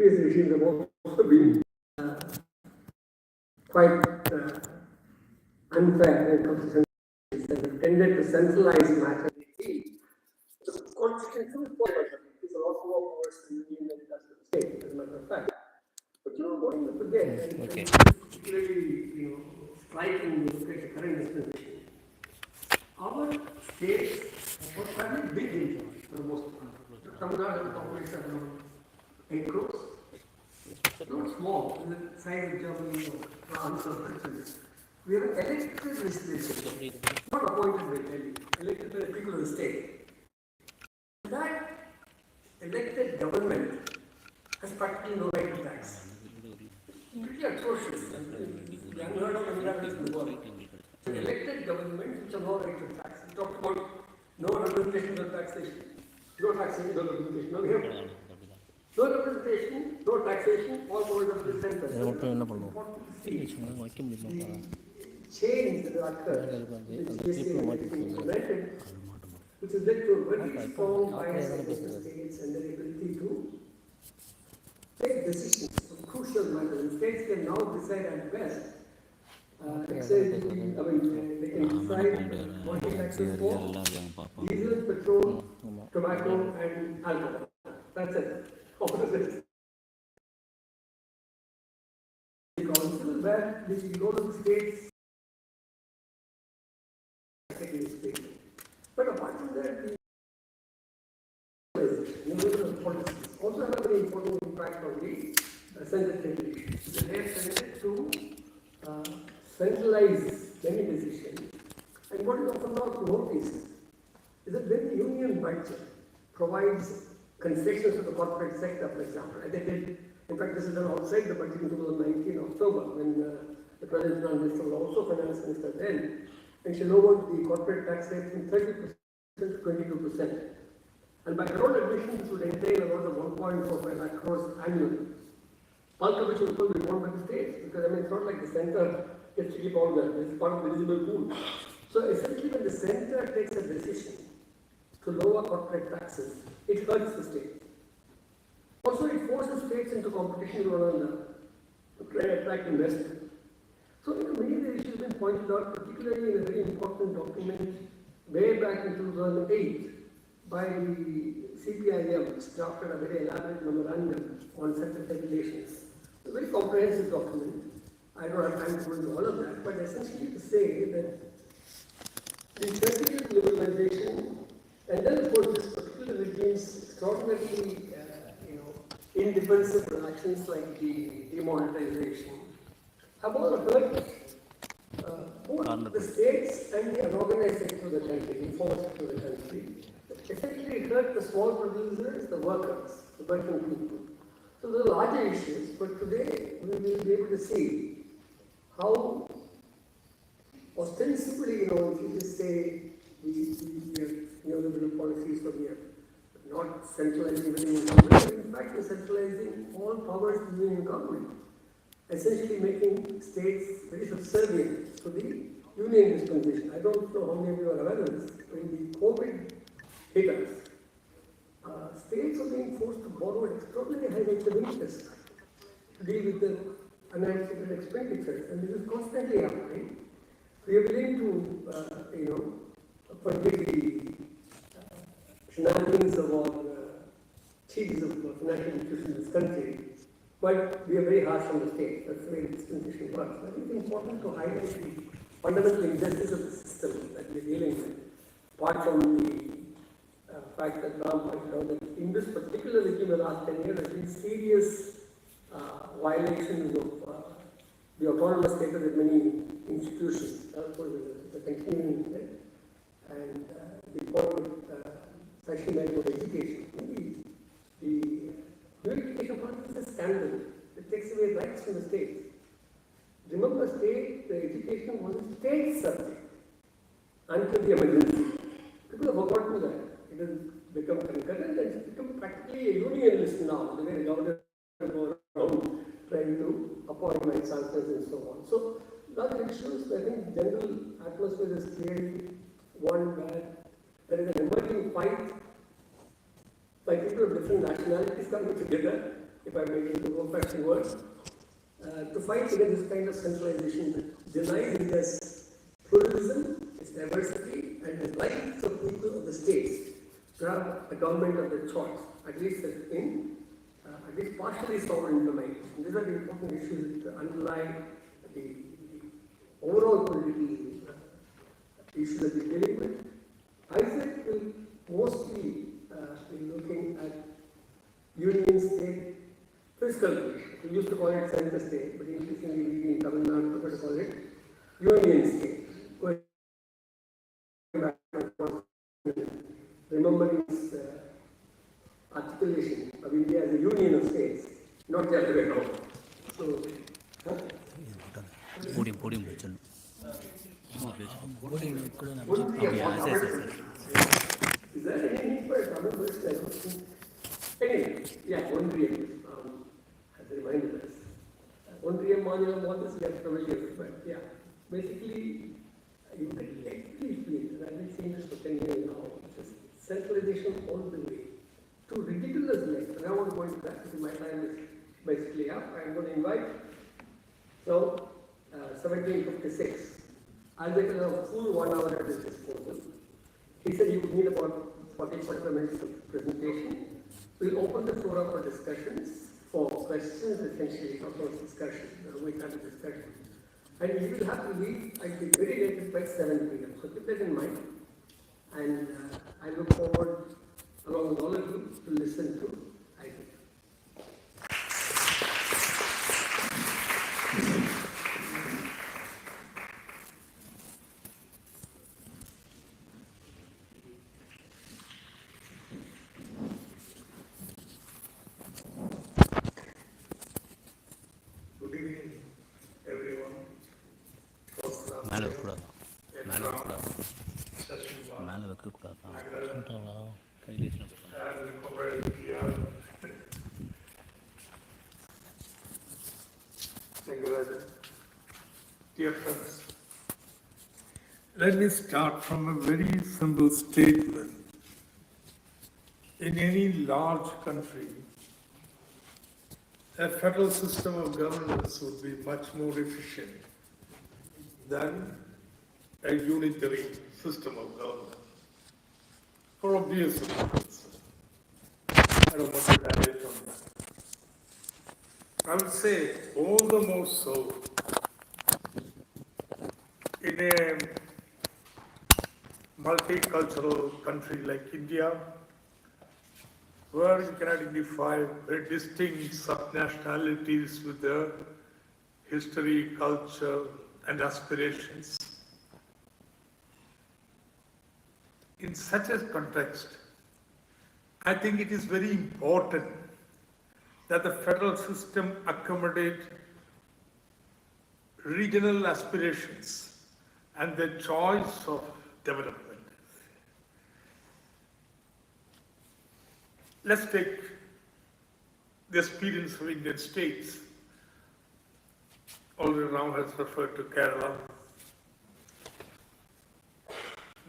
previous regimes have also been quite unfair when it comes to centralization. They've tended to centralize matters. The constitution is a lot more powers to the union than it does to the state, as a matter of fact. But what do you forget? Okay. And particularly, striking when you look at the current dispensation. Our states were fairly big in for the most part. Tamil Nadu has a population of around 8 crores. Not small, in the size of Germany or France or countries. We have an elected legislature, not appointed by Delhi, elected by the people of the state. That elected government has practically no right to tax. Pretty atrocious. The unheard of Americans in the world. An elected government which has no right to tax. We talked about no representation, no taxation. No taxation, no representation. No, we have no representation, no taxation, all powers of the center. Change that occurred, which has led to a very strong bias against the states and their ability to take decisions on crucial matters. The states can now decide at best, they can decide what to tax for diesel, petrol, tobacco, and alcohol. That's it. All of it. The council where we go to the states. But apart from that, the policies also have a very important impact on the Senate regulation. They have tended to centralize many decisions. And what is often not noticed is that when the union budget provides concessions to the corporate sector, for example, and they did, in fact, this is done outside the budget in 2019 October, when the President Prime Minister was also Finance Minister then, and she lowered the corporate tax rate from 30% to 22%. And by her own admission, this would entail about 1.45 lakh crores annually. Bulk of which will be borne by the states, because it's not like the center gets to keep all that. It's part of the visible pool. So essentially, when the center takes a decision to lower corporate taxes, it hurts the state. Also, it forces states into competition with one another to try and attract investment. So, many of the issues have been pointed out, particularly in a very important document way back in 2008 by the CPIM, which drafted a very elaborate memorandum on central regulations. It's a very comprehensive document. I don't have time to go into all of that, but essentially to say that the strategy of liberalization, and then of course this particular regime's extraordinarily indefensive actions like the demonetization, have all hurt both the states and the unorganized sector of the country, the informal sector of the country. Essentially, it hurt the small producers, the workers, the working people. So there are larger issues, but today we will be able to see how ostensibly, if you just say we have neoliberal policies, so we are not centralizing everything in government, but in fact, we're centralizing all powers in the government. Essentially making states very subservient to the union dispensation. I don't know how many of you are aware of this. When the COVID hit us, states are being forced to borrow at extraordinarily high rates of interest to deal with the unanticipated expenditures, and this is constantly happening. We are willing to, forgive the shenanigans of all chiefs of financial institutions in this country. But we are very harsh on the state. That's the way the dispensation works. I think it's important to highlight the fundamental injustice of the system that we're dealing with. Apart from the fact that Ram pointed out that in this particular regime in the last 10 years, there have been serious violations of the autonomous status of many institutions. Of course, the continuing and the important section about education. The new education policy is a scandal. It takes away rights from the states. Remember, the education was a state subject until the emergency. People have forgotten that. It has become concurrent and it's become practically a unionist now, the way the government go around trying to appoint vice chancellors and so on. So, lot of issues, I think general atmosphere is clearly one where there is an emerging fight by people of different nationalities coming together if I may use the old-fashioned words, to fight against this kind of centralization that denies India's pluralism, its diversity, and the rights of people of the states to have a government of their choice, at least in at least partially sovereign domain. And these are the important issues that underlie the overall political issues that we're dealing with. ISEC will mostly be looking at union state fiscal position. We used to call it center state, but increasingly we in Tamil Nadu prefer to call it union state. Going back to remembering this articulation of India as a union of states, not the other way around. So, podium வச்சிடணும். Is there any need for a Tamil word? Anyway, yeah, Ondriyam, as a reminder us. Ondriyam, Manilam, all this we are familiar with, but yeah, basically, you can likely feel, and I've been seeing this for 10 years now, just centralization all the way to ridiculous length. And I want to go into that because my time is basically up. I'm going to invite, so, 1756. I'll make a full 1 hour at this disposal. He said you would need about 40 minutes of presentation. We'll open the floor up for discussions, for questions, essentially, not for discussion, we kind of discussion. And you will have to leave, I'll be very late by 7 p.m. So keep that in mind. And I look forward, along with all of you, to listen to Isaac. மேலே வைக்கக்கூடாது கையில் Dear friends, let me start from a very simple statement. In any large country, a federal system of governance would be much more efficient than a unitary system of government. For obvious reasons. I don't want to elaborate on that. I would say all the more so in a multicultural country like India, where you can identify very distinct subnationalities with their history, culture, and aspirations. In such a context, I think it is very important that the federal system accommodate regional aspirations and the choice of development. Let's take the experience of Indian states. Already Ram has referred to Kerala.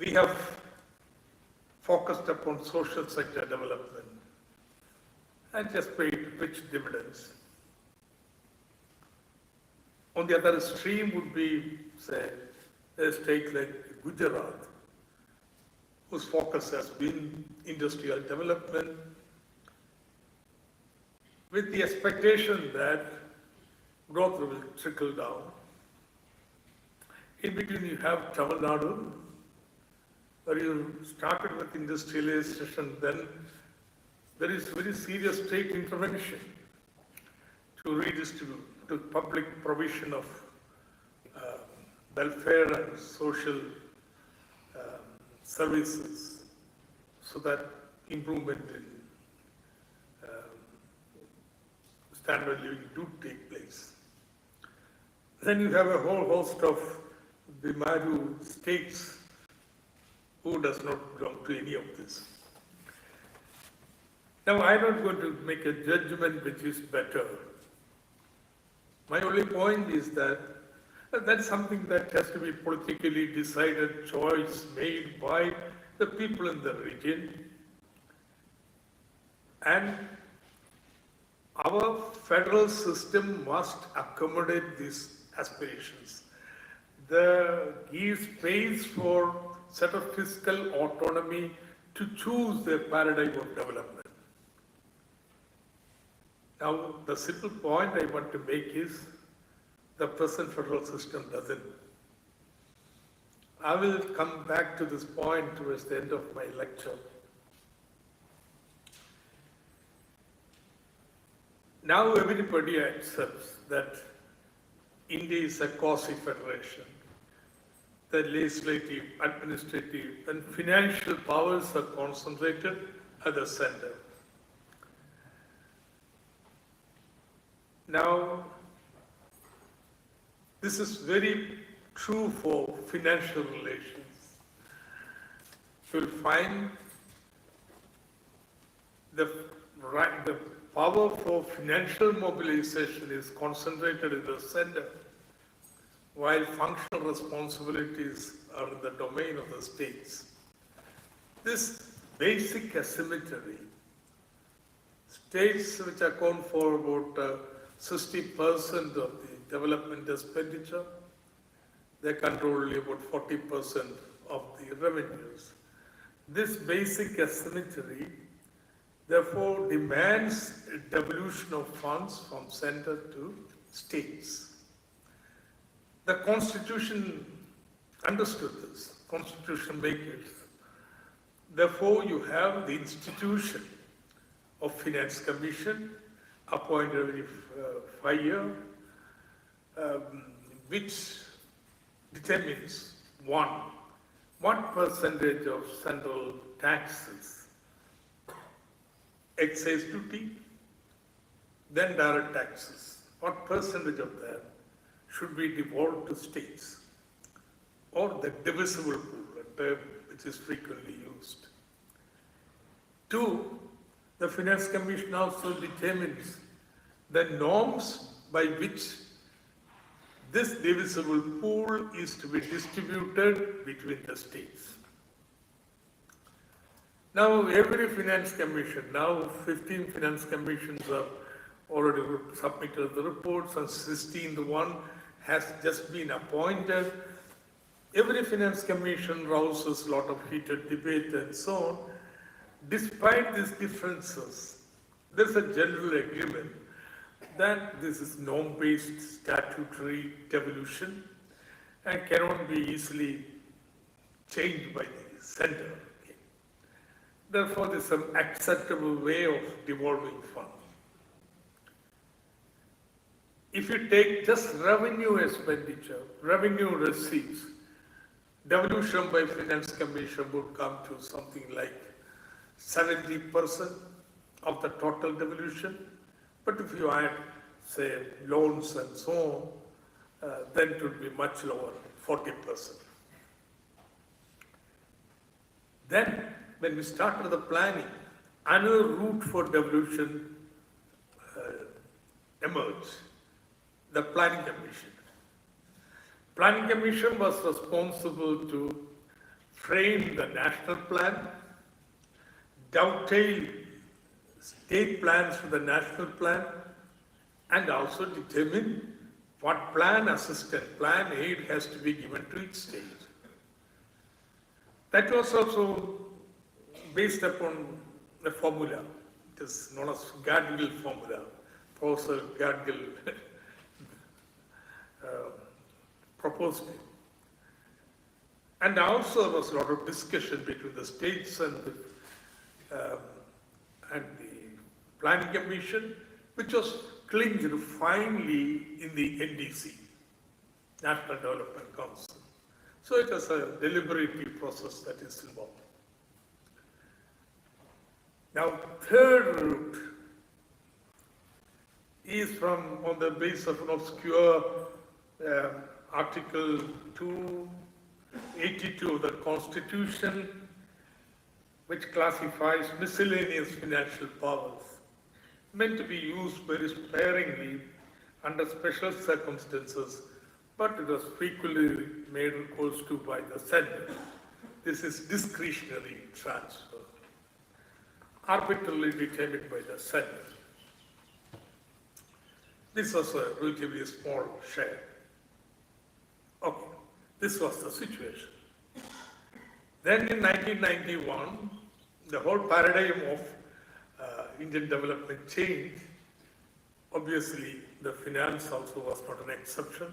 We have focused upon social sector development and just paid rich dividends. On the other extreme would be, say, a state like Gujarat, whose focus has been industrial development, with the expectation that growth will trickle down. In between you have Tamil Nadu, where you started with industrialization, then there is very serious state intervention to redistribute, to public provision of welfare and social services, so that improvement in standard of living do take place. Then you have a whole host of the Maru states who does not belong to any of this. Now, I'm not going to make a judgment which is better. My only point is that that's something that has to be politically decided, choice made by the people in the region. And our federal system must accommodate these aspirations. Give space for set of fiscal autonomy to choose their paradigm of development. Now, the simple point I want to make is the present federal system doesn't. I will come back to this point towards the end of my lecture. Now everybody accepts that India is a quasi-federation. The legislative, administrative, and financial powers are concentrated at the center. Now, this is very true for financial relations. You'll find the power for financial mobilization is concentrated in the center, while functional responsibilities are in the domain of the states. This basic asymmetry, states which account for about 60% of the development expenditure, they control only about 40% of the revenues. This basic asymmetry therefore demands a devolution of funds from center to states. The Constitution understood this, Constitution makers. Therefore, you have the institution of Finance Commission appointed every 5 years, which determines what percentage of central taxes, excise duty, then direct taxes, what percentage of that should be devolved to states, or the divisible pool, a term which is frequently used. 2, the Finance Commission also determines the norms by which this divisible pool is to be distributed between the states. Now, every finance commission, now 15 finance commissions have already submitted the reports, and 16th one has just been appointed. Every finance commission rouses a lot of heated debate and so on. Despite these differences, there's a general agreement that this is norm-based statutory devolution and cannot be easily changed by the center. Therefore, there's some acceptable way of devolving funds. If you take just revenue expenditure, revenue receipts, devolution by Finance Commission would come to something like 70% of the total devolution. But if you add, say, loans and so on, then it would be much lower, 40%. Then, when we started the planning, another route for devolution emerged, the Planning Commission. Planning Commission was responsible to frame the national plan, dovetail state plans to the national plan, and also determine what plan assistance, plan aid has to be given to each state. That was also based upon a formula. It is known as Gadgil formula. Professor Gadgil proposed it. And also there was a lot of discussion between the states and the Planning Commission, which was clinched finally in the NDC, National Development Council. So it was a deliberative process that is involved. Now, third route is from on the basis of an obscure Article 282 of the Constitution, which classifies miscellaneous financial powers, meant to be used very sparingly under special circumstances, but it was frequently made recourse to by the Senate. This is discretionary transfer, arbitrarily determined by the Senate. This was a relatively small share. Okay, this was the situation. Then in 1991, the whole paradigm of Indian development changed. Obviously, the finance also was not an exception.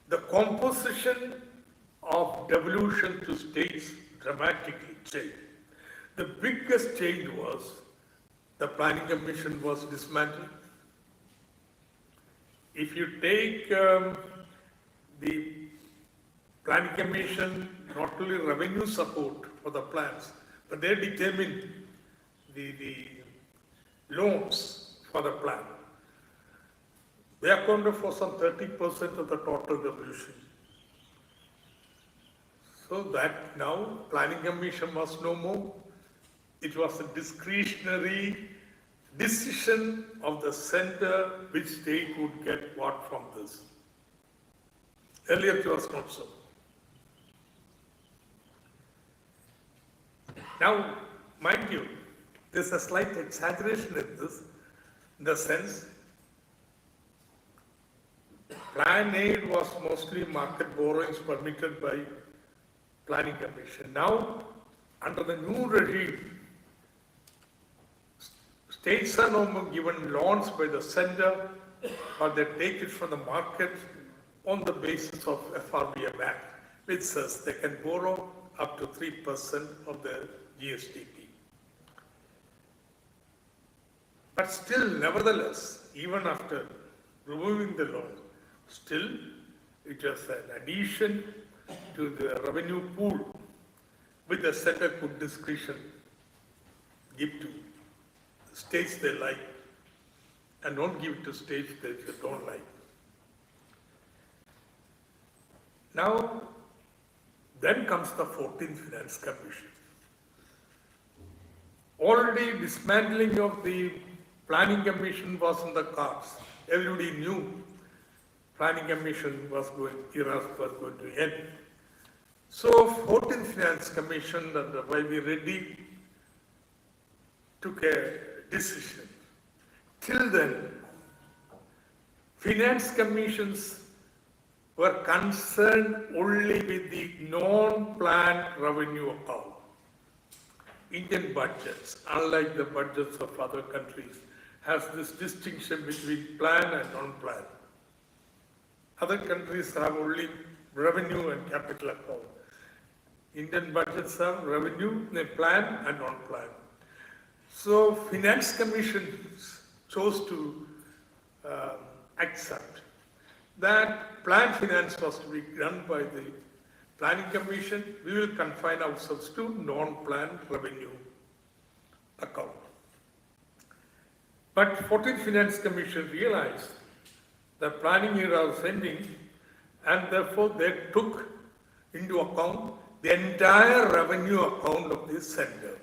The composition of devolution to states dramatically changed. The biggest change was the planning commission was dismantled. If you take the planning commission, not only revenue support for the plans, but they determine the loans for the plan. They accounted for some 30% of the total devolution. So that now planning commission was no more. It was a discretionary decision of the center which state would get what from this. Earlier it was not so. Now, mind you, there's a slight exaggeration in this, in the sense, plan aid was mostly market borrowings permitted by planning commission. Now, under the new regime, states are no more given loans by the center, or they take it from the market on the basis of FRBM Act, which says they can borrow up to 3% of the GSDP. But still, nevertheless, even after removing the loan, still it was an addition to the revenue pool which the center could discretion give to states they like and don't give to states they don't like. Now, then comes the 14th Finance Commission. Already dismantling of the planning commission was on the cards. Everybody knew planning commission was going to end. So 14th Finance Commission under Y.V. Reddy took a decision. Till then, finance commissions were concerned only with the non-planned revenue account. Indian budgets, unlike the budgets of other countries, has this distinction between planned and non-planned. Other countries have only revenue and capital account. Indian budgets have revenue, they planned and non-planned. So finance commissions chose to accept that planned finance was to be done by the planning commission. We will confine ourselves to non-planned revenue account. But 14th Finance Commission realized the planning era was ending, and therefore they took into account the entire revenue account of this center.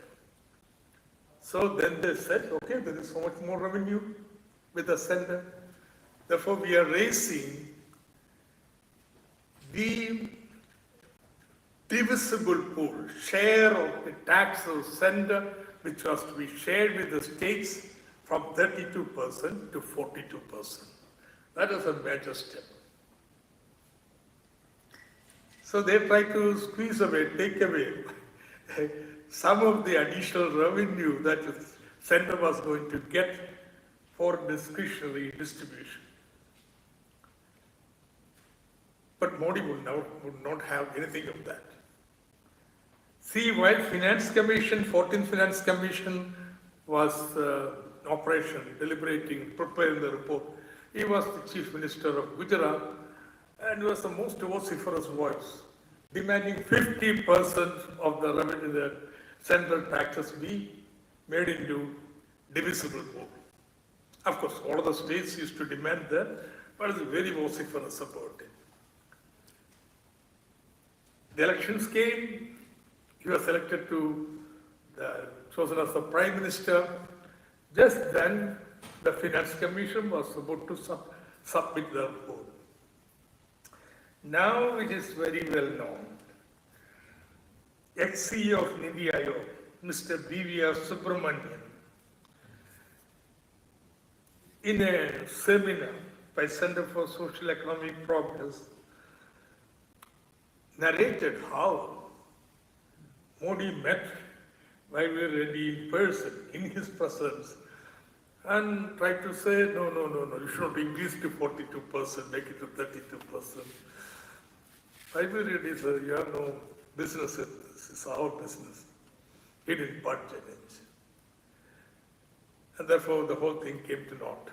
So then they said, okay, there is so much more revenue with the center. Therefore, we are raising the divisible pool, share of the tax of center, which was to be shared with the states from 32% to 42%. That is a major step. So they try to squeeze away, take away some of the additional revenue that the center was going to get for discretionary distribution. But Modi would not have anything of that. See, while Finance Commission, 14th Finance Commission was in operation, deliberating, preparing the report, he was the Chief Minister of Gujarat and was the most vociferous voice, demanding 50% of the revenue, the central taxes be made into divisible pool. Of course, all of the states used to demand that, but it's very vociferous about it. The elections came, he was elected chosen as the Prime Minister. Just then, the Finance Commission was about to submit the report. Now it is very well known. Ex-CEO of NITI Aayog, Mr. B.V.R. Subramanian, in a seminar by Center for Social Economic Progress, narrated how Modi met Y.V. Reddy in person, in his presence, and tried to say, no, you should not increase to 42%, make it to 32%. Y.V. Reddy said, you have no business in this, it's our business. He didn't budge an inch. And therefore the whole thing came to naught.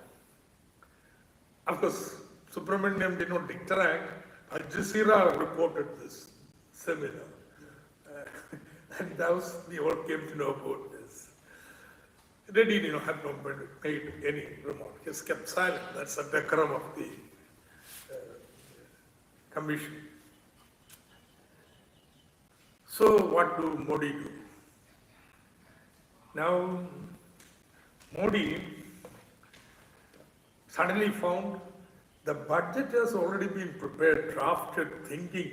Of course, Subramaniam did not interact. Al Jazeera reported this seminar. And that was, we all came to know about this. Reddy, had not made any remark. He just kept silent. That's the decorum of the commission. So what do Modi do? Now, Modi suddenly found the budget has already been prepared, drafted, thinking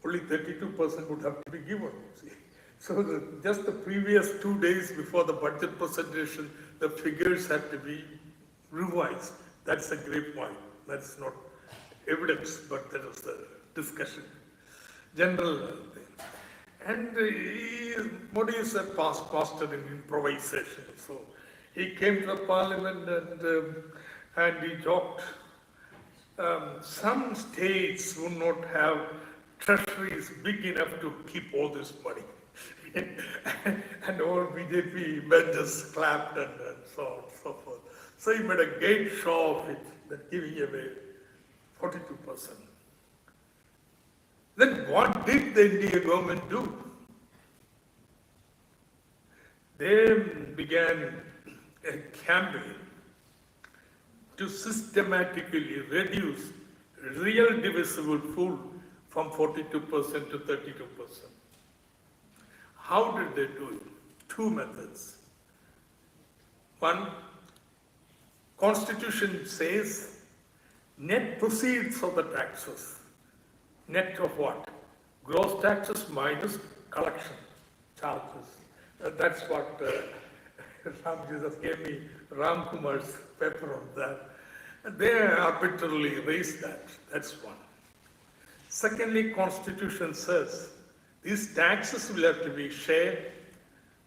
only 32% would have to be given. See? So just the previous 2 days before the budget presentation, the figures had to be revised. That's a grapevine. That's not evidence, but that was the discussion. General thing. And Modi is a past master in improvisation. So he came to the parliament and he joked. Some states would not have treasuries big enough to keep all this money. And all BJP members clapped and so on and so forth. So he made a great show of it, that giving away 42%. Then what did the India government do? They began a campaign to systematically reduce real divisible food from 42% to 32%. How did they do it? Two methods. One, Constitution says net proceeds of the taxes. Net of what? Gross taxes minus collection charges. That's what Ram Jesus gave me Ram Kumar's paper on that. And they arbitrarily raised that. That's one. Secondly, Constitution says these taxes will have to be shared,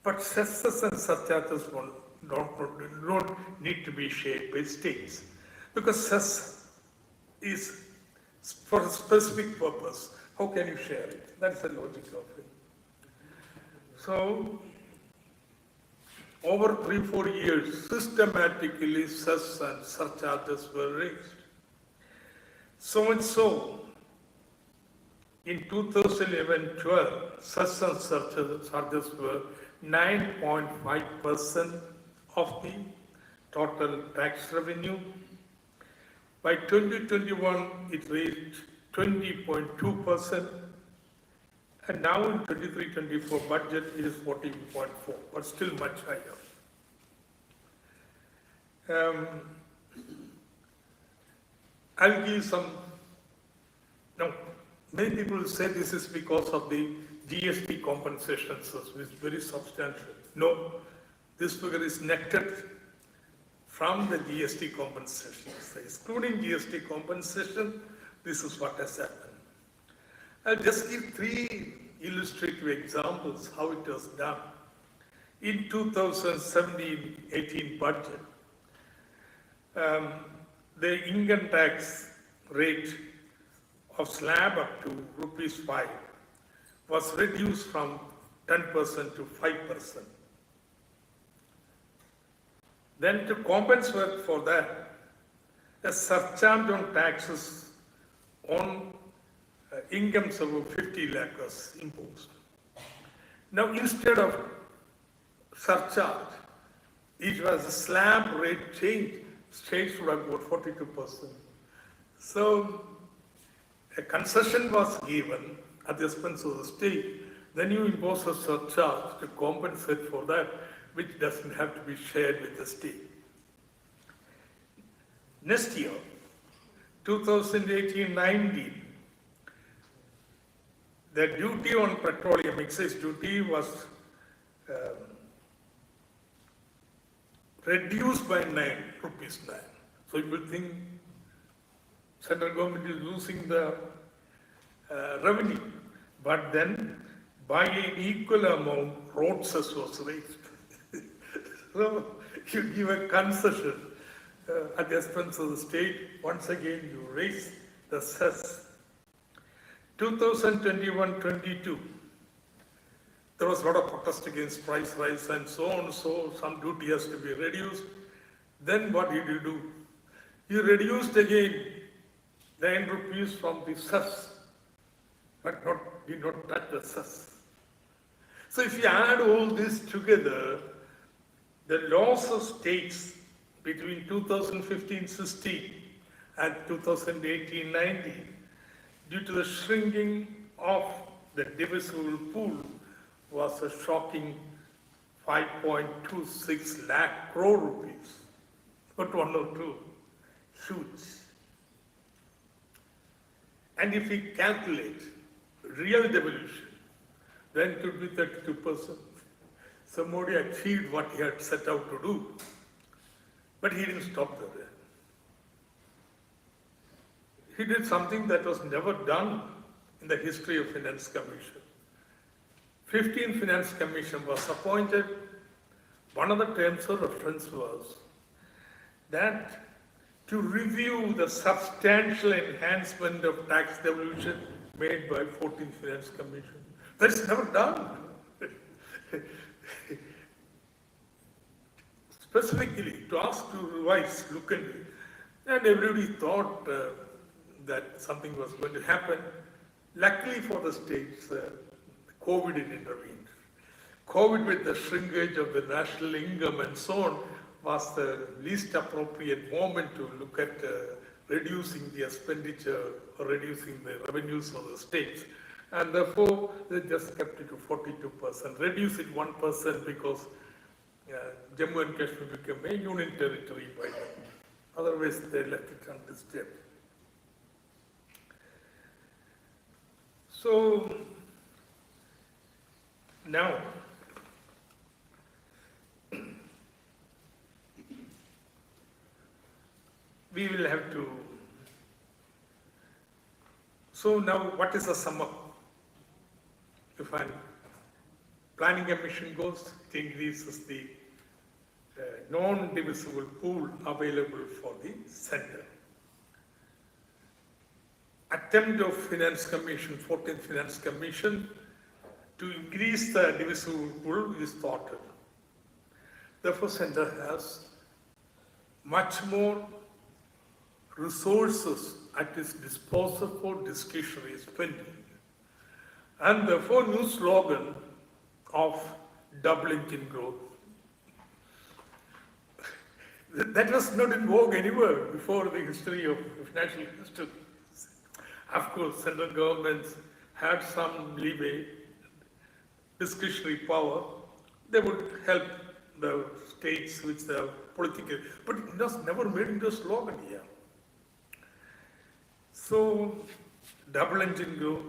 but cesses and surcharges don't need to be shared by states. Because cess is for a specific purpose. How can you share it? That's the logic of it. So, over 3-4 years, systematically cess and surcharges were raised. So much so, in 2011-12, cess and surcharges were 9.5% of the total tax revenue. By 2021, it reached 20.2%, and now in 23-24 budget, it is 14.4%, but still much higher. I'll give some, now, many people say this is because of the GST compensations, which is very substantial. No, this figure is netted from the GST compensation. So excluding GST compensation, this is what has happened. I'll just give 3 illustrative examples how it was done. In 2017-18 budget, the income tax rate of slab up to ₹5 was reduced from 10% to 5%. Then to compensate for that, a surcharge on taxes on incomes above 50 lakh was imposed. Now instead of surcharge, it was a slab rate change. States would have got 42%. So a concession was given at the expense of the state. Then you impose a surcharge to compensate for that, which doesn't have to be shared with the state. Next year, 2018-19, the duty on petroleum, excise duty, was reduced by 9 rupees 9. So you will think central government is losing the revenue, but then by an equal amount, road cess was raised. So you give a concession at the expense of the state. Once again, you raise the cess. 2021-22, there was a lot of protest against price rise and so on, so some duty has to be reduced. Then what did you do? You reduced again 9 rupees from the cess, but did not touch the cess. So if you add all this together, the loss of states between 2015-16 and 2018-19 due to the shrinking of the divisible pool was a shocking 5.26 lakh crore rupees, not 1 or 2, huge. And if we calculate real devolution, then it could be 32%. So Modi achieved what he had set out to do, but he didn't stop there. He did something that was never done in the history of Finance Commission. 15th Finance Commission was appointed. One of the terms of reference was that to review the substantial enhancement of tax devolution made by 14th Finance Commission. That is never done. Specifically, to ask to revise, look at it. And everybody thought that something was going to happen. Luckily for the states, COVID intervened. COVID, with the shrinkage of the national income and so on, was the least appropriate moment to look at reducing the expenditure or reducing the revenues of the states. And therefore, they just kept it to 42%, reduce it 1% because Jammu and Kashmir became a union territory by then. Otherwise, they left it undisturbed. So, now, we will have to, so now what is the sum up? If I'm planning a mission goes, it increases the non-divisible pool available for the center. Attempt of Finance Commission, 14th Finance Commission, to increase the divisible pool is thwarted. Therefore, center has much more resources at its disposal for discretionary spending. And therefore, new slogan of double engine growth. That was not in vogue anywhere before the history of financial history. Of course, central governments had some leeway, discretionary power. They would help the states with the political, but it was never made into a slogan here. So, double engine growth.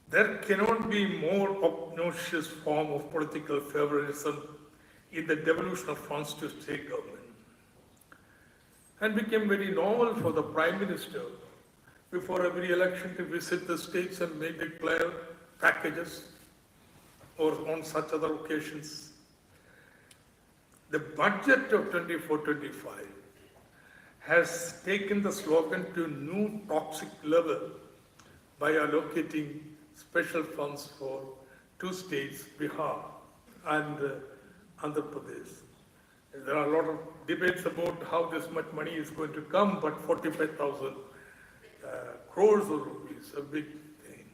There cannot be more obnoxious form of political favoritism in the devolution of funds to state government. And became very normal for the Prime Minister before every election to visit the states and make declare packages or on such other occasions. The budget of 24-25 has taken the slogan to a new toxic level by allocating special funds for 2 states, Bihar and Andhra Pradesh. There are a lot of debates about how this much money is going to come, but 45,000 crores of rupees, a big thing.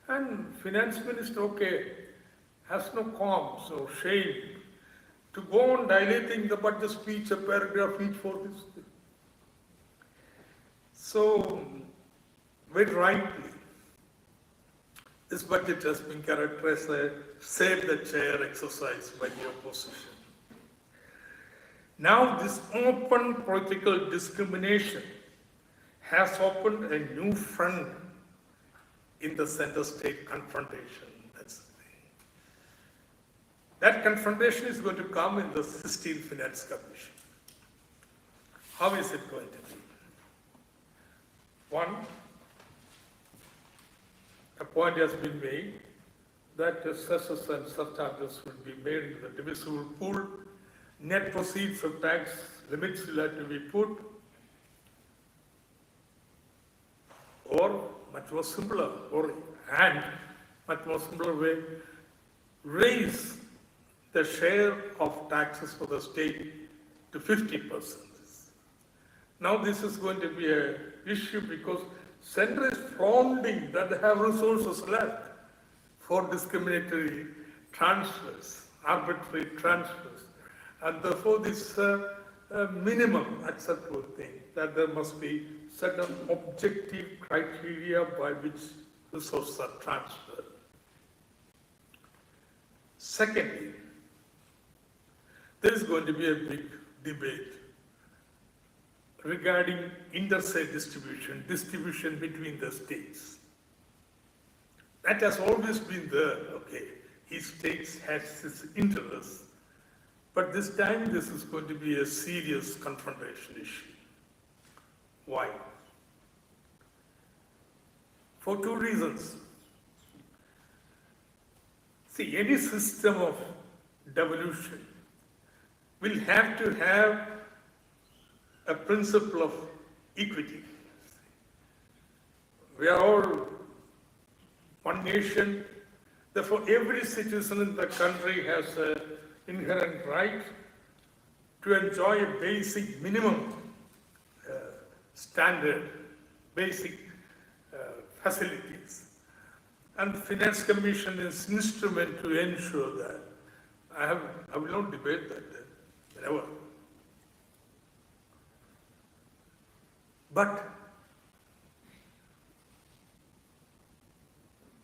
And Finance Minister, okay, has no qualms, no shame to go on dilating the budget speech, a paragraph each for this. So, very rightly, this budget has been characterized as a save the chair exercise by the opposition. Now, this open political discrimination has opened a new front in the center-state confrontation. That's the thing. That confrontation is going to come in the 16th Finance Commission. How is it going to be? One, a point has been made that cesses and surcharges will be made into the divisible pool. Net proceeds of tax limits will have to be put, or much more simpler, and much more simpler way, raise the share of taxes for the state to 50%. Now this is going to be an issue because center is flaunting that they have resources left for discriminatory transfers, arbitrary transfers. And therefore this minimum acceptable thing, that there must be certain objective criteria by which resources are transferred. Secondly, there is going to be a big debate regarding interstate distribution between the states. That has always been there, okay. Each state has its interests. But this time, this is going to be a serious confrontation issue. Why? For two reasons. See, any system of devolution will have to have a principle of equity. We are all one nation, therefore every citizen in the country has an inherent right to enjoy a basic minimum standard, basic facilities. And the Finance Commission is an instrument to ensure that. I will not debate that, never. But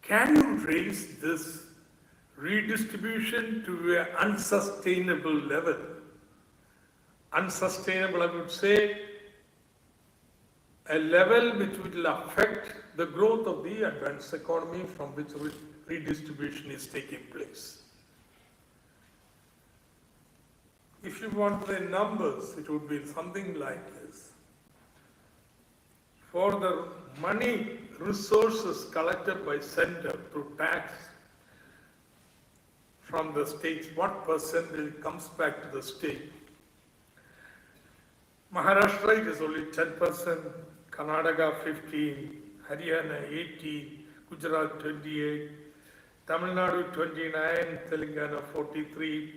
can you raise this redistribution to an unsustainable level? Unsustainable, I would say, a level which will affect the growth of the advanced economy from which redistribution is taking place. If you want the numbers, it would be something like this. For the money resources collected by center through tax from the states, what percentage comes back to the state? Maharashtra, it is only 10%, Karnataka 15%, Haryana 18%, Gujarat 28%, Tamil Nadu 29%, Telangana 43%,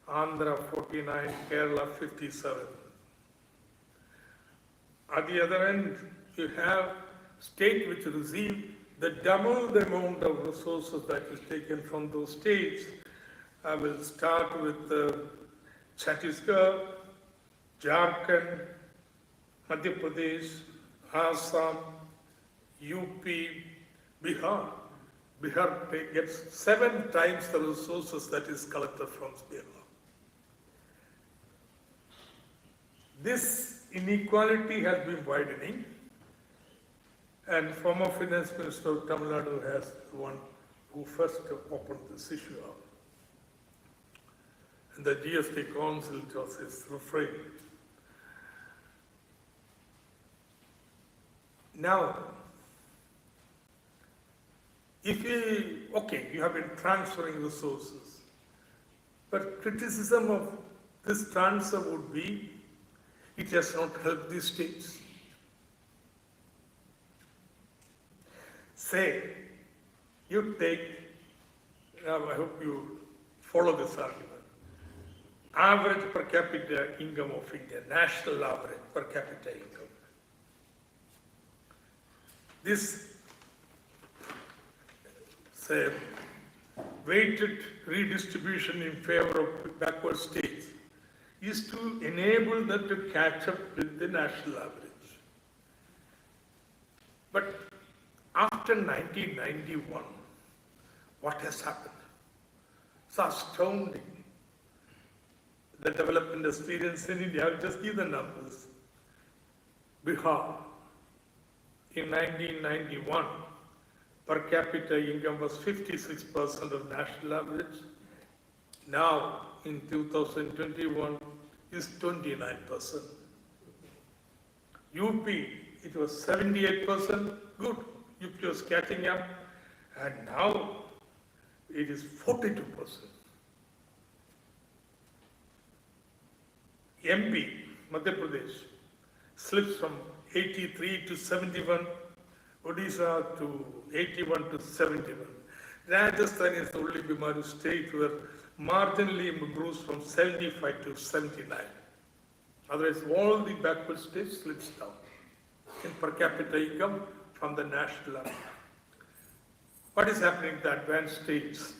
Andhra 49%, Kerala 57%. At the other end, you have state which receive the double the amount of resources that is taken from those states. I will start with Chhattisgarh, Jharkhand, Madhya Pradesh, Assam, UP, Bihar. Bihar gets 7 times the resources that is collected from Bihar. This inequality has been widening, and former Finance Minister of Tamil Nadu has the one who first opened this issue up. And the GST Council was his refrain. Now, if you have been transferring resources, but criticism of this transfer would be, it has not helped the states. Say, you take, I hope you follow this argument, average per capita income of India, national average per capita income. This, say, weighted redistribution in favor of backward states is to enable them to catch up with the national average. But after 1991, what has happened? It's astounding. The development experience in India, I'll just give the numbers. Bihar, in 1991, per capita income was 56% of national average. Now, in 2021, is 29%. UP, it was 78%, good, UP was catching up, and now it is 42%. MP, Madhya Pradesh, slips from 83 to 71, Odisha to 81 to 71. Rajasthan is the only Bimari state where marginally improves from 75 to 79. Otherwise, all the backward states slips down in per capita income from the national level. What is happening in the advanced states?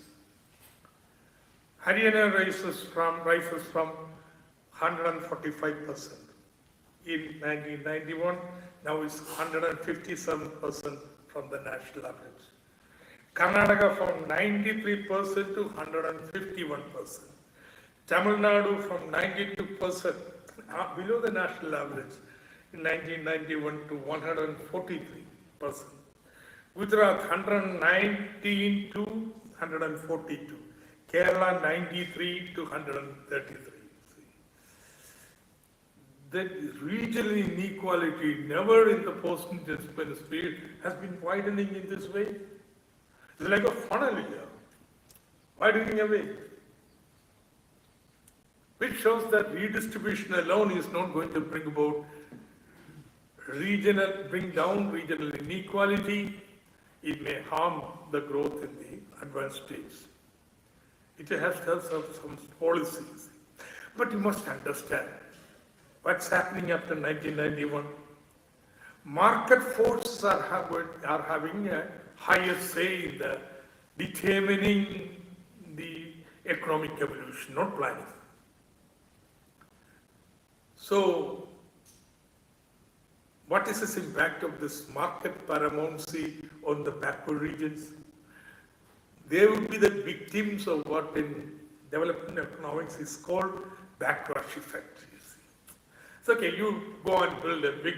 Haryana rises from 145% in 1991, now it's 157% from the national average. Karnataka from 93% to 151%. Tamil Nadu from 92%, below the national average in 1991 to 143%. Gujarat 119 to 142. Kerala 93 to 133. That regional inequality, never in the post-independence period, has been widening in this way. It's like a funnel here, widening away. Which shows that redistribution alone is not going to bring about bring down regional inequality. It may harm the growth in the advanced states. It has to have some policies. But you must understand what's happening after 1991. Market forces are having a higher say in the determining the economic evolution, not planning. So, what is this impact of this market paramountcy on the backward regions? They will be the victims of what in development economics is called backwash effect. You see. It's okay, you go and build a big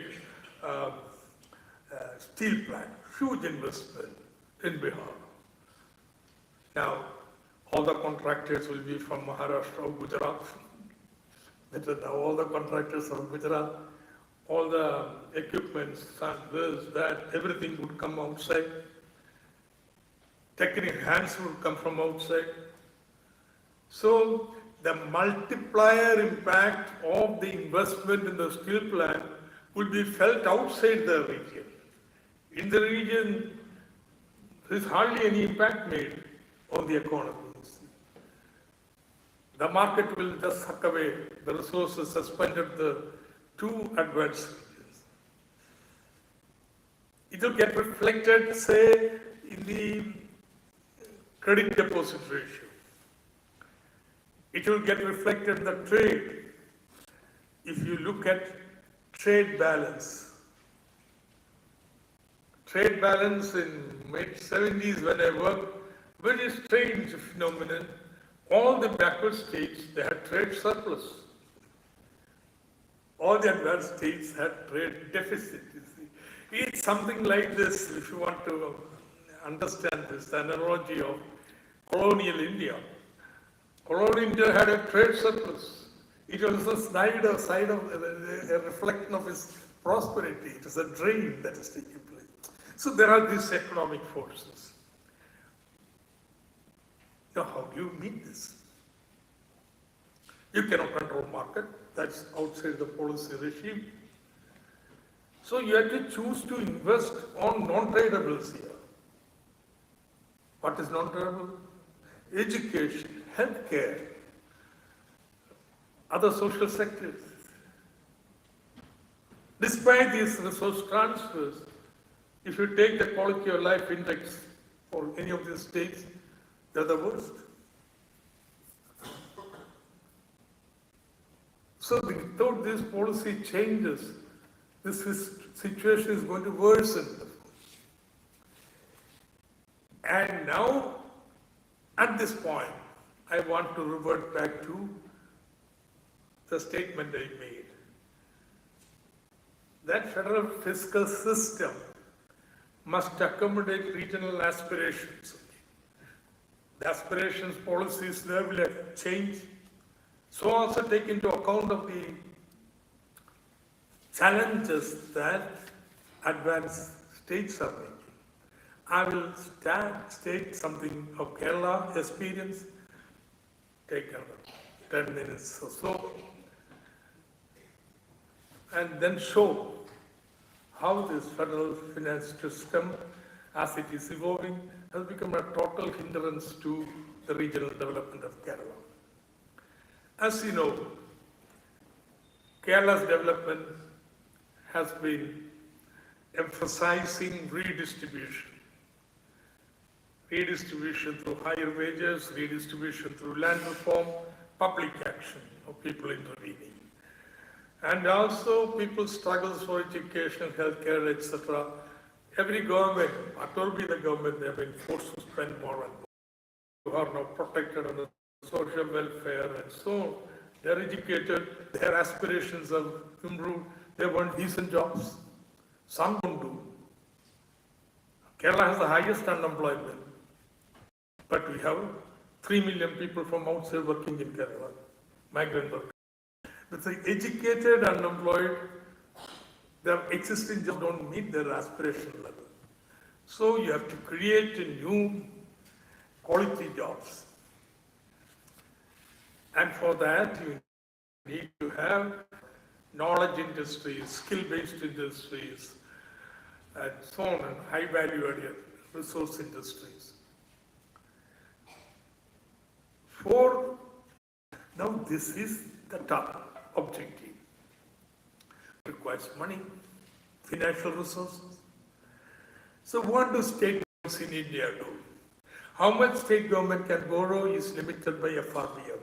steel plant, huge investment in Bihar. Now, all the contractors will be from Maharashtra or Gujarat. That is now all the contractors from Gujarat, all the equipments, this, that, everything would come outside. Technical hands would come from outside. So the multiplier impact of the investment in the steel plant will be felt outside the region. In the region, there is hardly any impact made on the economy. The market will just suck away the resources suspended the two advanced regions. It will get reflected, say, in the credit deposit ratio. It will get reflected in the trade. If you look at trade balance in mid-70s when I worked, very strange phenomenon. All the backward states, they had trade surplus. All the advanced states had trade deficit. You see. It's something like this, if you want to understand this, the analogy of colonial India. Colonial India had a trade surplus. It was a side of a reflection of its prosperity. It is a drain that is taking place. So there are these economic forces. Now, how do you meet this? You cannot control market. That's outside the policy regime. So you have to choose to invest on non-tradables here. What is non-tradable? Education, healthcare, other social sectors. Despite these resource transfers, if you take the quality of life index for any of these states, they're the worst. So without these policy changes, this situation is going to worsen. And now, at this point, I want to revert back to the statement I made. That federal fiscal system must accommodate regional aspirations. the aspirations, policies there will have changed. So also take into account of the challenges that advanced states are making. I will state something of Kerala experience, take another 10 minutes or so, and then show how this federal finance system, as it is evolving, has become a total hindrance to the regional development of Kerala. As you know, Kerala's development has been emphasizing redistribution. Redistribution through higher wages, redistribution through land reform, public action of people intervening. And also people's struggles for education, healthcare, etc. Every government, what will be the government, they have been forced to spend more and more. Who are now protected under social welfare and so on. They are educated, their aspirations have improved, they want decent jobs. Some don't do. Kerala has the highest unemployment, but we have 3 million people from outside working in Kerala, migrant workers. But the educated, unemployed, their existing jobs don't meet their aspiration level. So you have to create new quality jobs. And for that, you need to have knowledge industries, skill-based industries, and so on, and high-value-added resource industries. Now this is the top objective. It requires money, financial resources. So what do state governments in India do? How much state government can borrow is limited by FRBM.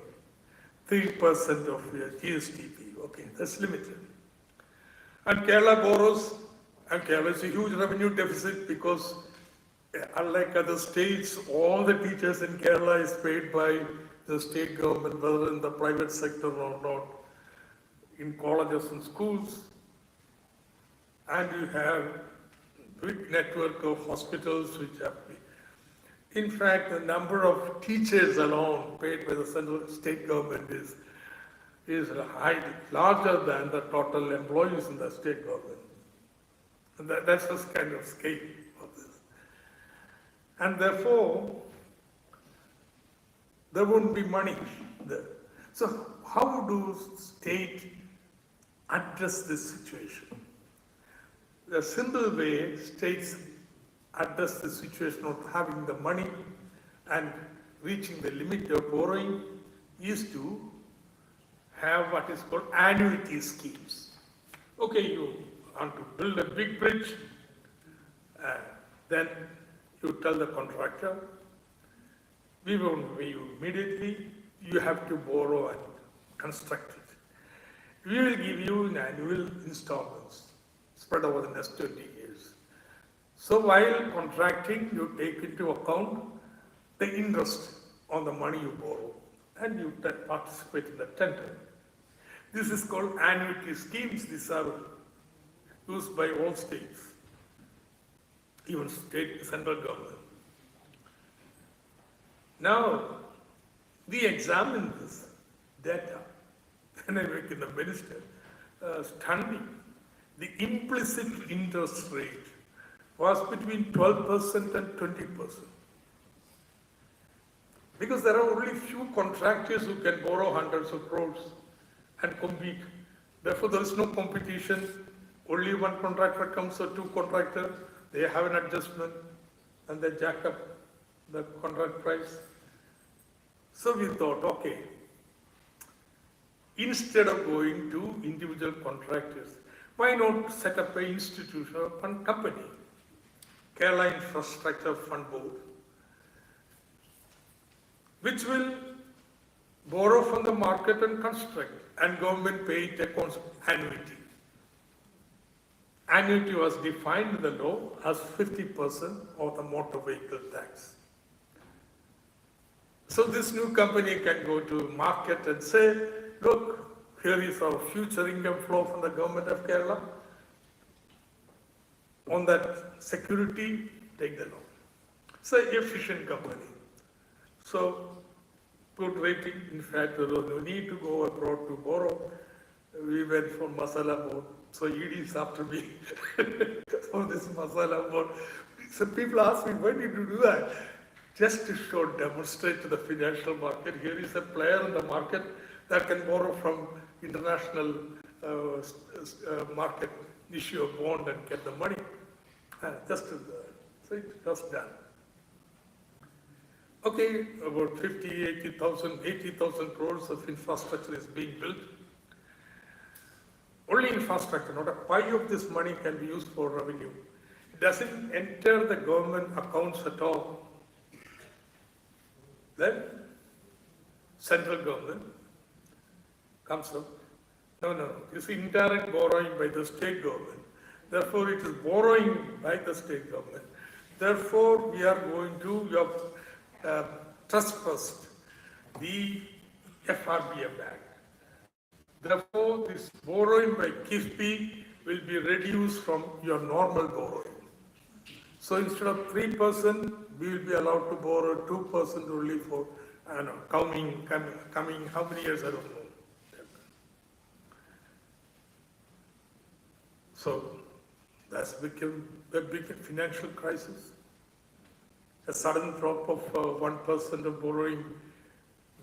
3% of your GSDP, okay, that's limited. And Kerala borrows, and Kerala is a huge revenue deficit because unlike other states, all the teachers in Kerala is paid by the state government, whether in the private sector or not, in colleges and schools. And you have a big network of hospitals which have been. In fact, the number of teachers alone paid by the central state government is larger than the total employees in the state government. And that's the kind of scale of this. And therefore, there won't be money there. So how do states address this situation? The simple way states address the situation of having the money and reaching the limit of borrowing is to have what is called annuity schemes. Okay, you want to build a big bridge, then you tell the contractor, we won't pay you immediately, you have to borrow and construct it. We will give you in annual installments spread over the next 20 years. So while contracting, you take into account the interest on the money you borrow and you participate in the tender. This is called annuity schemes. These are used by all states, even state, central government. Now, we examine this data, when I work in the minister, stunning. The implicit interest rate was between 12% and 20%. Because there are only few contractors who can borrow hundreds of crores and compete. Therefore, there is no competition. Only one contractor comes or two contractors, they have an adjustment and they jack up the contract price. So we thought, okay, instead of going to individual contractors, why not set up an institution or one company, Kerala Infrastructure Fund Board, which will borrow from the market and construct, and government pay it annuity. Annuity was defined in the law as 50% of the motor vehicle tax. So this new company can go to market and say, look, here is our future income flow from the government of Kerala. On that security, take the loan. It's an efficient company. So, good rating. In fact, there was no need to go abroad to borrow. We went for masala board. So ED is after me for this masala board. So people ask me, why did you do that? Just to show, demonstrate to the financial market, here is a player in the market that can borrow from international market, issue a bond and get the money. Just to, so it was done. Okay, about 80,000 crores of infrastructure is being built. Only infrastructure, not a pie of this money can be used for revenue. It doesn't enter the government accounts at all. Then, central government comes up. No. It's indirect borrowing by the state government. Therefore, it is borrowing by the state government. Therefore, we are going to trespass the FRBM Act. Therefore, this borrowing by KIFBI will be reduced from your normal borrowing. So instead of 3%, we will be allowed to borrow 2% only for coming how many years, I don't know. So that's become a big financial crisis. A sudden drop of 1% of borrowing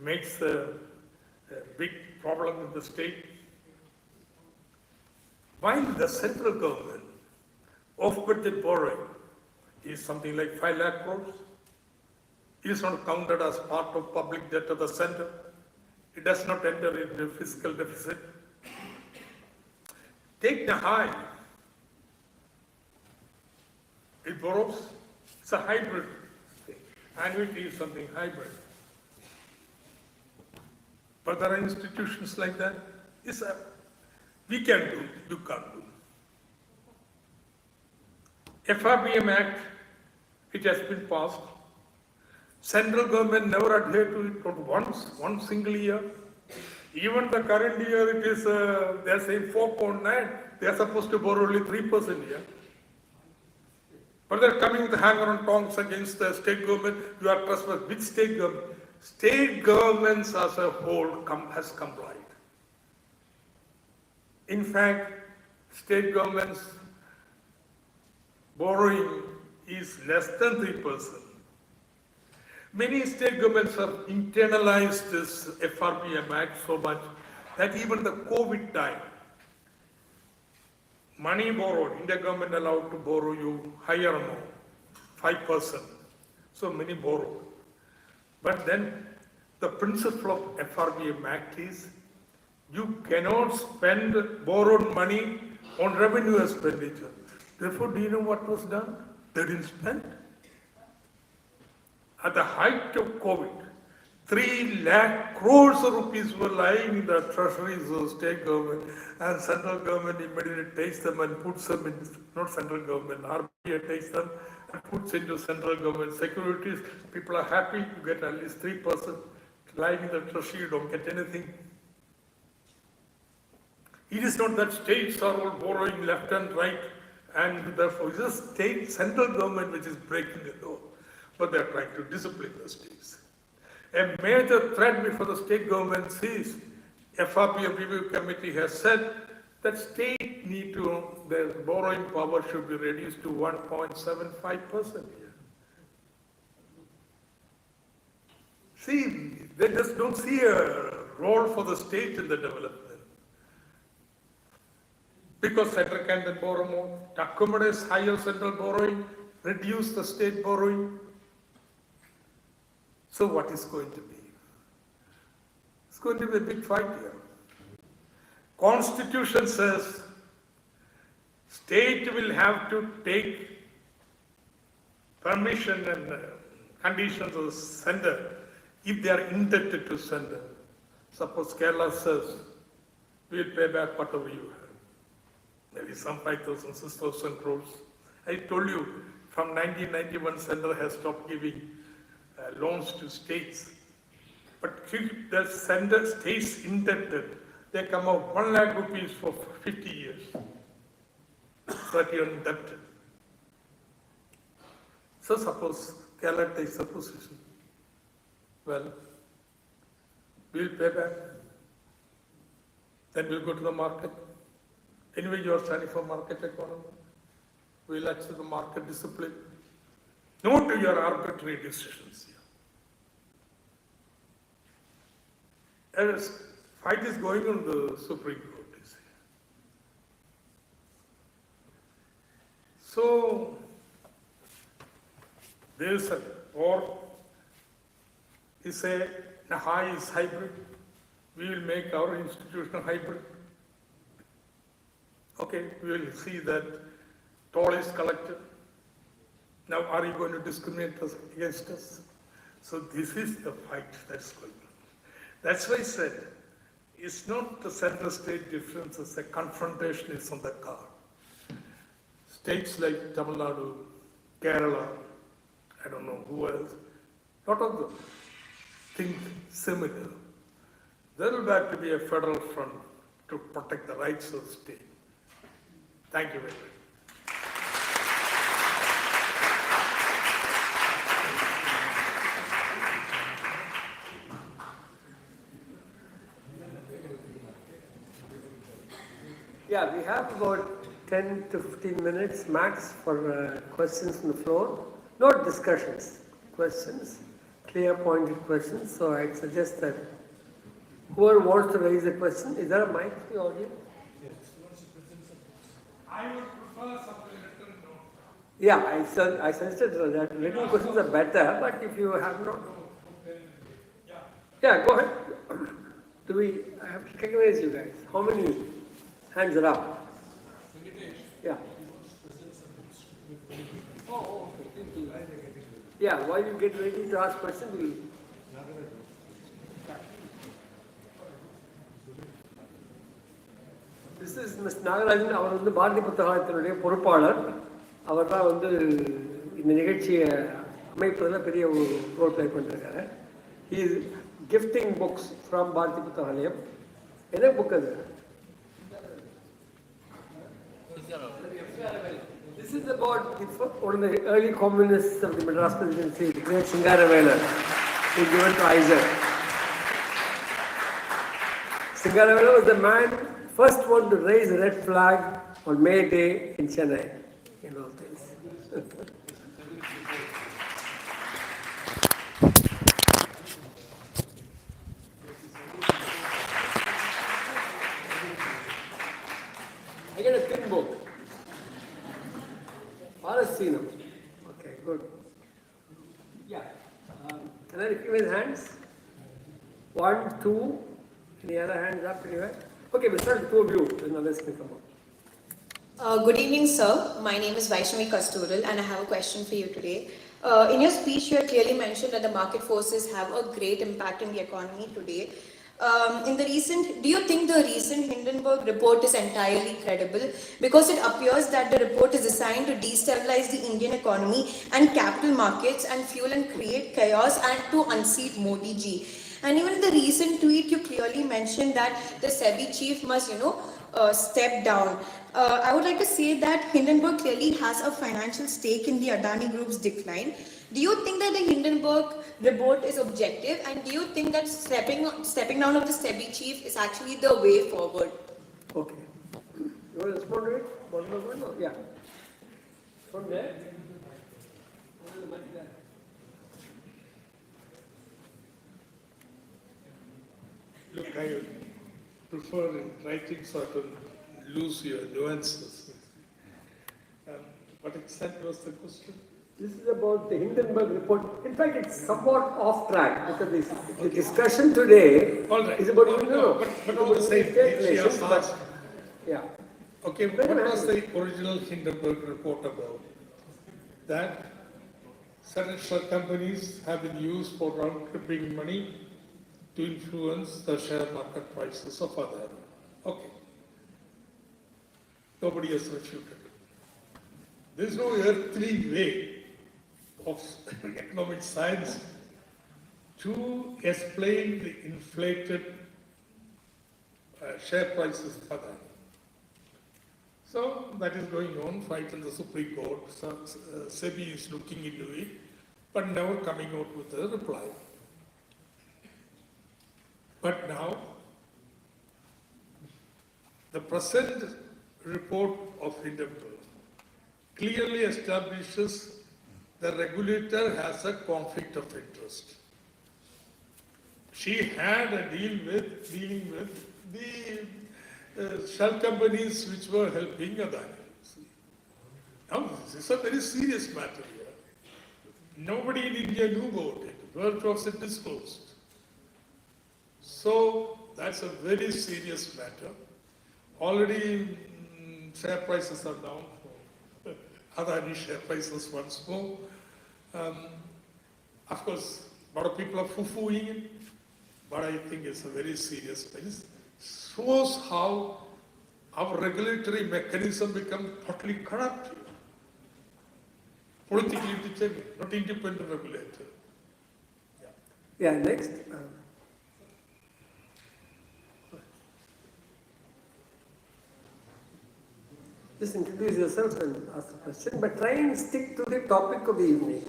makes a big problem in the state. While the central government off-budget borrowing is something like 5 lakh crores, it is not counted as part of public debt of the center. It does not enter into fiscal deficit. Take the high. It borrows. It's a hybrid thing. Annuity is something hybrid. But there are institutions like that. We can do, you can't do. FRBM Act, it has been passed. Central government never adhered to it one single year. Even the current year, it is, they are saying 4.9. They are supposed to borrow only 3% here. But they are coming with hanger-on tongs against the state government. You are trustworthy. Which state government? State governments as a whole has complied. In fact, state governments borrowing is less than 3%. Many state governments have internalized this FRBM Act so much that even the COVID time, money borrowed, India government allowed to borrow you higher amount, 5%. So many borrowed. But then the principle of FRBM Act is you cannot spend borrowed money on revenue expenditure. Therefore, do you know what was done? They didn't spend. At the height of COVID, 3 lakh crores of rupees were lying in the treasuries of state government, and central government immediately takes them and puts them in, not central government, RBI takes them and puts into central government securities. People are happy, you get at least 3%. Lying in the treasury, you don't get anything. It is not that states are all borrowing left and right, and therefore it is the state, central government which is breaking the law. But they are trying to discipline the states. A major threat before the state governments is FRBM Review Committee has said that state need to, their borrowing power should be reduced to 1.75% here. See, they just don't see a role for the state in the development. Because center can then borrow more, to accommodate higher central borrowing, reduce the state borrowing. So what is going to be? It's going to be a big fight here. Constitution says state will have to take permission and conditions of the sender if they are indebted to sender. Suppose Kerala says, we will pay back whatever you have. Maybe some 5,000, 6,000 crores. I told you, from 1991, sender has stopped giving loans to states. But if the sender stays indebted, they come out 1 lakh rupees for 50 years. That you are indebted. So suppose Kerala takes a position. Well, we'll pay back. Then we'll go to the market. Anyway, you are standing for market economy. We'll accept the market discipline. No to your arbitrary decisions here. And fight is going on the Supreme Court, you see. So, there is a, or is a high is hybrid. We will make our institution hybrid. Okay, we will see that toll is collected. Now, are you going to discriminate us against us? So this is the fight that's going on. That's why I said, it's not the center-state differences, the confrontation is on the card. States like Tamil Nadu, Kerala, I don't know who else, lot of them think similar. There will have to be a federal front to protect the rights of the state. Thank you very much. Yeah, we have about 10 to 15 minutes max for questions from the floor. Not discussions, questions, clear pointed questions. So I suggest that whoever wants to raise a question, is there a mic to the audience? I would prefer something written down. Yeah, I suggested that written questions are better, but if you have not. Yeah, go ahead. I have to recognize you guys. How many hands are up? Yeah. Oh, okay. Yeah, while you get ready to ask questions, we'll. This is Ms. Nagarajan, அவர் வந்து பாரதி புத்தகாலயத்தினுடைய பொறுப்பாளர். அவர் தான் வந்து இந்த நிகழ்ச்சியை அமைப்பதில் பெரிய ஒரு role play பண்ணிருக்காரு. He is gifting books from Bharathi Puthakalayam. என்ன புக் அது? This is about one of the early communists of the Madras Presidency, the great Singaravela, who was given to Isaac. Singaravela was the man, first one to raise a red flag on May Day in Chennai in those days. I get a thin book. Palestine. Okay, good. Yeah. Can I recognize hands? 1, 2. Any other hands up anywhere? Okay, we'll start with two of you, then others can come up. Good evening, sir. My name is Vaishnavi Kastural, and I have a question for you today. In your speech, you have clearly mentioned that the market forces have a great impact in the economy today. Do you think the recent Hindenburg report is entirely credible? Because it appears that the report is designed to destabilize the Indian economy and capital markets and fuel and create chaos and to unseat Modi ji. And even in the recent tweet, you clearly mentioned that the SEBI chief must, step down. I would like to say that Hindenburg clearly has a financial stake in the Adani Group's decline. Do you think that the Hindenburg report is objective, and do you think that stepping down of the SEBI chief is actually the way forward? Okay. You want to respond to it? One by one? Or? Yeah. From there? Look, I prefer in writing sort of lose your nuances. What extent was the question? This is about the Hindenburg report. In fact, it's somewhat off track because the discussion today is about but all the same, she has asked. Yeah. Okay, what was the original Hindenburg report about? That certain companies have been used for round-tripping money to influence the share market prices of other. Okay. Nobody has refuted it. There is no earthly way of economic science to explain the inflated share prices of other. So that is going on, fight in the Supreme Court. SEBI is looking into it, but never coming out with a reply. But now, the present report of Hindenburg clearly establishes the regulator has a conflict of interest. She had a dealing with the shell companies which were helping Adani. Now, this is a very serious matter here. Nobody in India knew about it. Where was it disclosed? So, that's a very serious matter. Already, share prices are down for Adani share prices once more. Of course, a lot of people are foo-fooing it, but I think it's a very serious thing. Shows how our regulatory mechanism become totally corrupt. Politically determined, not independent regulator. Yeah, next. Just introduce yourself and ask the question, but try and stick to the topic of the evening.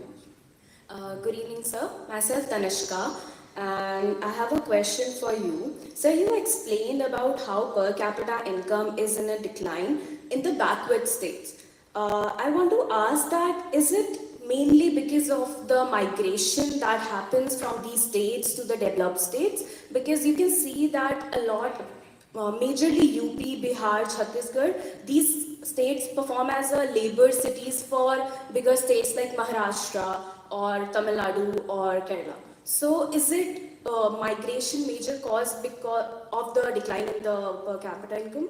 Good evening, sir. Myself, Tanishka, and I have a question for you. Sir, you explained about how per capita income is in a decline in the backward states. I want to ask that, is it mainly because of the migration that happens from these states to the developed states? Because you can see that a lot, majorly UP, Bihar, Chhattisgarh, these states perform as a labor cities for bigger states like Maharashtra or Tamil Nadu or Kerala. So is it migration major cause because of the decline in the per capita income?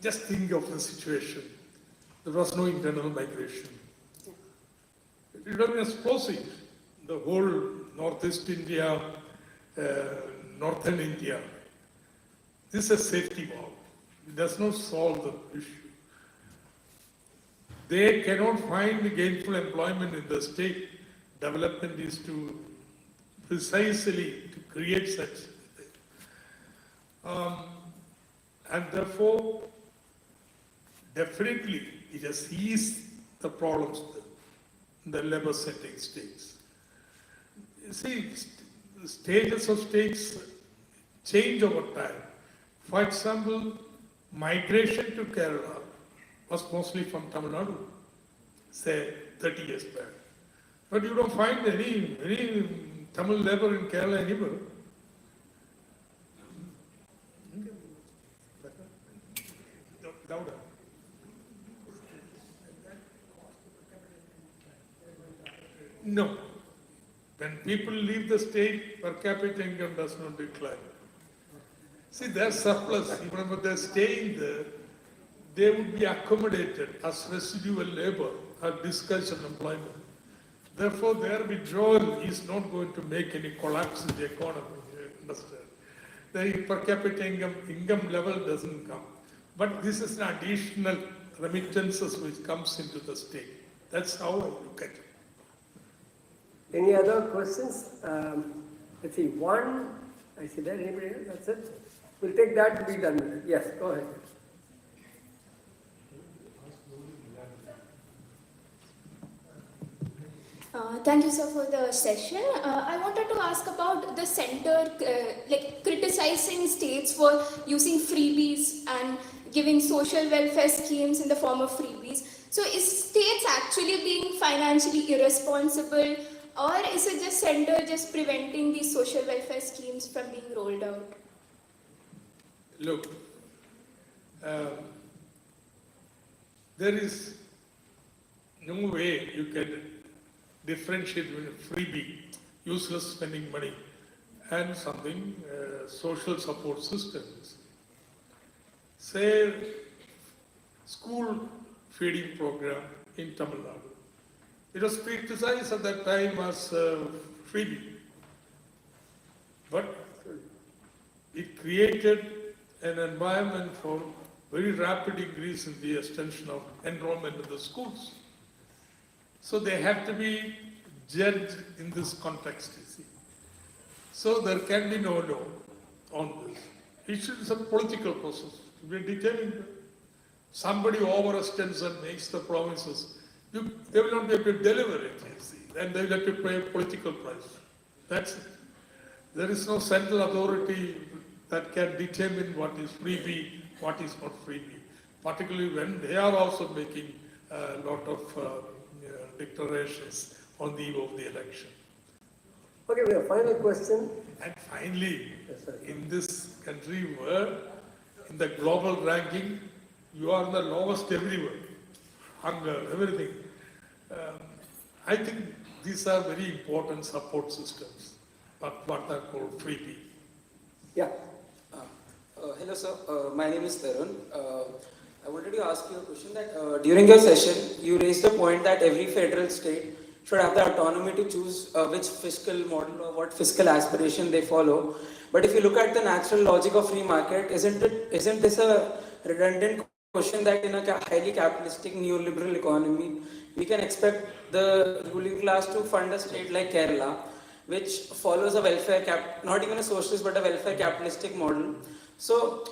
Just think of the situation. There was no internal migration. It was explosive. The whole Northeast India, Northern India. This is a safety valve. It does not solve the issue. They cannot find gainful employment in the state. Development is to precisely to create such thing. And therefore, definitely it has eased the problems in the labor setting states. You see, stages of states change over time. For example, migration to Kerala was mostly from Tamil Nadu, say 30 years back. But you don't find any Tamil labor in Kerala anymore. Louder. No. When people leave the state, per capita income does not decline. See, their surplus, even when they're staying there, they would be accommodated as residual labor or disguised employment. Therefore, their withdrawal is not going to make any collapse in the economy. You understand? The per capita income level doesn't come. But this is an additional remittances which comes into the state. That's how I look at it. Any other questions? Let's see, one, I see that, anybody else? That's it? We'll take that to be done with it. Yes, go ahead. Thank you, sir, for the session. I wanted to ask about the center, like criticizing states for using freebies and giving social welfare schemes in the form of freebies. So is states actually being financially irresponsible, or is it just center just preventing these social welfare schemes from being rolled out? Look, there is no way you can differentiate between a freebie, useless spending money, and something, social support systems. Say, school feeding program in Tamil Nadu. It was criticized at that time as freebie, but it created an environment for very rapid increase in the extension of enrollment in the schools. So they have to be judged in this context, you see. So there can be no law on this. It is a political process. We are determined. Somebody overextends and makes the promises. They will not be able to deliver it, you see. And they will have to pay a political price. That's it. There is no central authority that can determine what is freebie, what is not freebie, particularly when they are also making a lot of declarations on the eve of the election. Okay, we have a final question. And finally, Yes, sir. in this country where in the global ranking, you are the lowest everywhere, hunger, everything. I think these are very important support systems, what are called freebie. Yeah. Hello sir, my name is Tarun. I wanted to ask you a question that during your session you raised a point that every federal state should have the autonomy to choose which fiscal model or what fiscal aspiration they follow. But if you look at the natural logic of free market, isn't this a redundant question that in a highly capitalistic neoliberal economy we can expect the ruling class to fund a state like Kerala, which follows a not even a socialist but a welfare capitalistic model. So,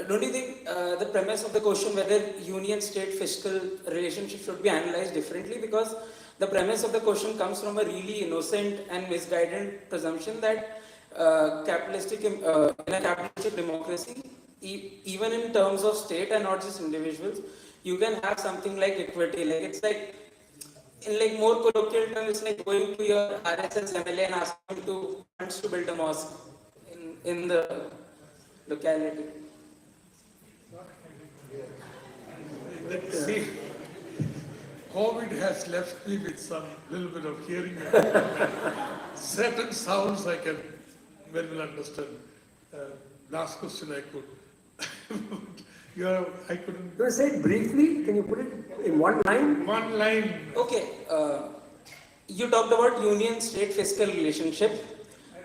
don't you think the premise of the question whether union-state fiscal relationship should be analyzed differently? Because the premise of the question comes from a really innocent and misguided presumption that in a capitalistic democracy, even in terms of state and not just individuals, you can have something like equity. Like it's like, in like more colloquial terms, it's like going to your RSS MLA and asking him to funds to build a mosque in the locality. See, COVID has left me with some little bit of hearing. Certain sounds I can very well understand. Last question I could. I couldn't. You want to say it briefly? Can you put it in one line? One line. Okay, you talked about union-state fiscal relationship,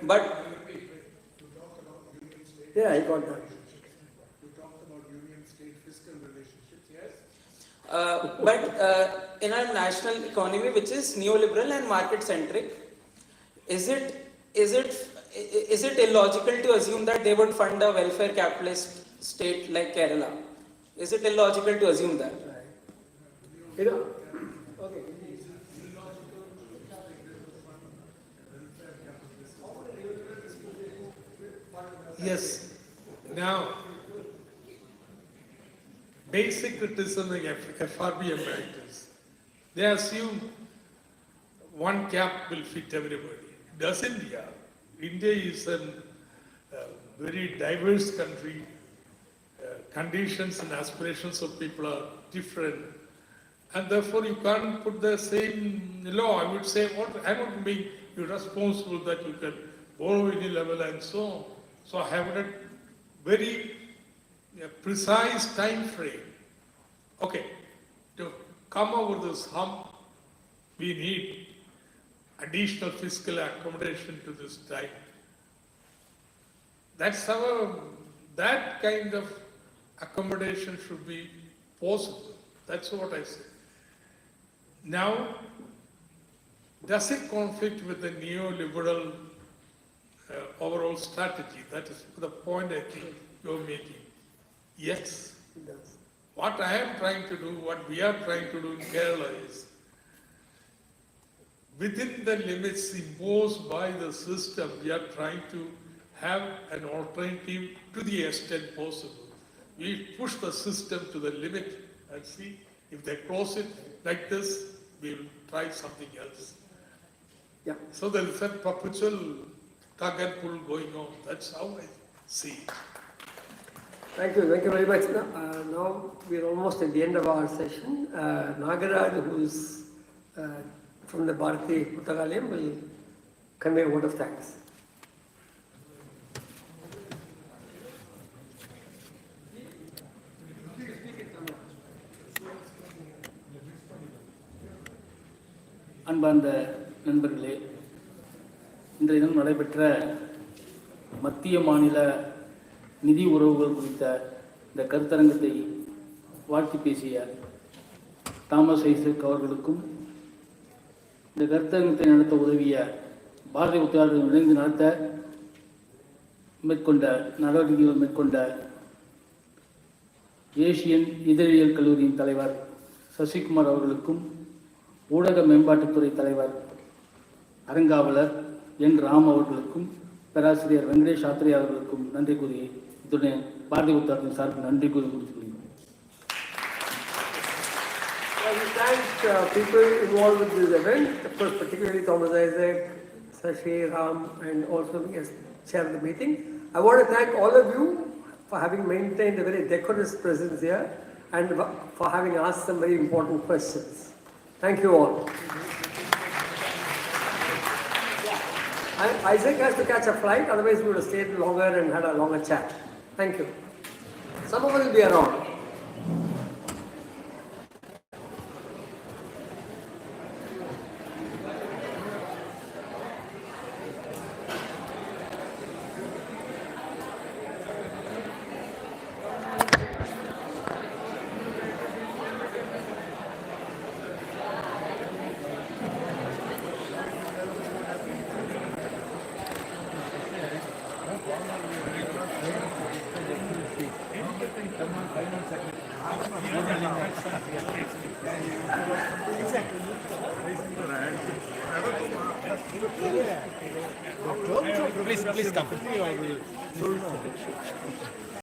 but Yeah, I got that. but in our national economy, which is neoliberal and market-centric, is it illogical to assume that they would fund a welfare capitalist state like Kerala? Is it illogical to assume that? You know, okay. Yes. Now, basic criticism of FRB Americans, they assume one cap will fit everybody. Does India? India is a very diverse country. Conditions and aspirations of people are different. And therefore, you can't put the same law. I would say, I don't mean irresponsible that you can borrow any level and so on. So I have a very precise time frame. Okay, to come over this hump, we need additional fiscal accommodation to this time. That kind of accommodation should be possible. That's what I say. Now, does it conflict with the neoliberal overall strategy? That is the point I think you're making. Yes. It does. What I am trying to do, what we are trying to do in Kerala is, within the limits imposed by the system, we are trying to have an alternative to the extent possible. We push the system to the limit and see if they cross it like this, we will try something else. Yeah. So there is a perpetual tug and pull going on. That's how I see it. Thank you very much. Now we're almost at the end of our session. Nagaraj, who's from the Bharati Puttakalayam, will convey a word of thanks. அன்பார்ந்த நண்பர்களே, இன்றைய தினம் நடைபெற்ற மத்திய மாநில நிதி உறவுகள் குறித்த இந்த கருத்தரங்கத்தை வாழ்த்தி பேசிய தாமஸ் ஐசக் அவர்களுக்கும், இந்த கருத்தரங்கத்தை நடத்த உதவிய பாரதிய உத்தரவுடன் இணைந்து நடத்த மேற்கொண்ட நடவடிக்கைகள் மேற்கொண்ட ஏசியன் இதழியல் கல்லூரியின் தலைவர் சசிகுமார் அவர்களுக்கும், ஊடக மேம்பாட்டுத்துறை தலைவர் அறங்காவலர் என் ராம் அவர்களுக்கும், பேராசிரியர் வெங்கடேஷ் ஆத்ரே அவர்களுக்கும் நன்றி கூறி இத்துடன் பாரதிய உத்தாரத்தின் சார்பில் நன்றி கூறி கொடுத்துள்ளேன். We thank people involved with this event, of course, particularly Thomas Isaac, Sashi, Ram, and also as chair of the meeting. I want to thank all of you for having maintained a very decorous presence here and for having asked some very important questions. Thank you all. Isaac has to catch a flight, otherwise we would have stayed longer and had a longer chat. Thank you. Some of us will be around. Please come.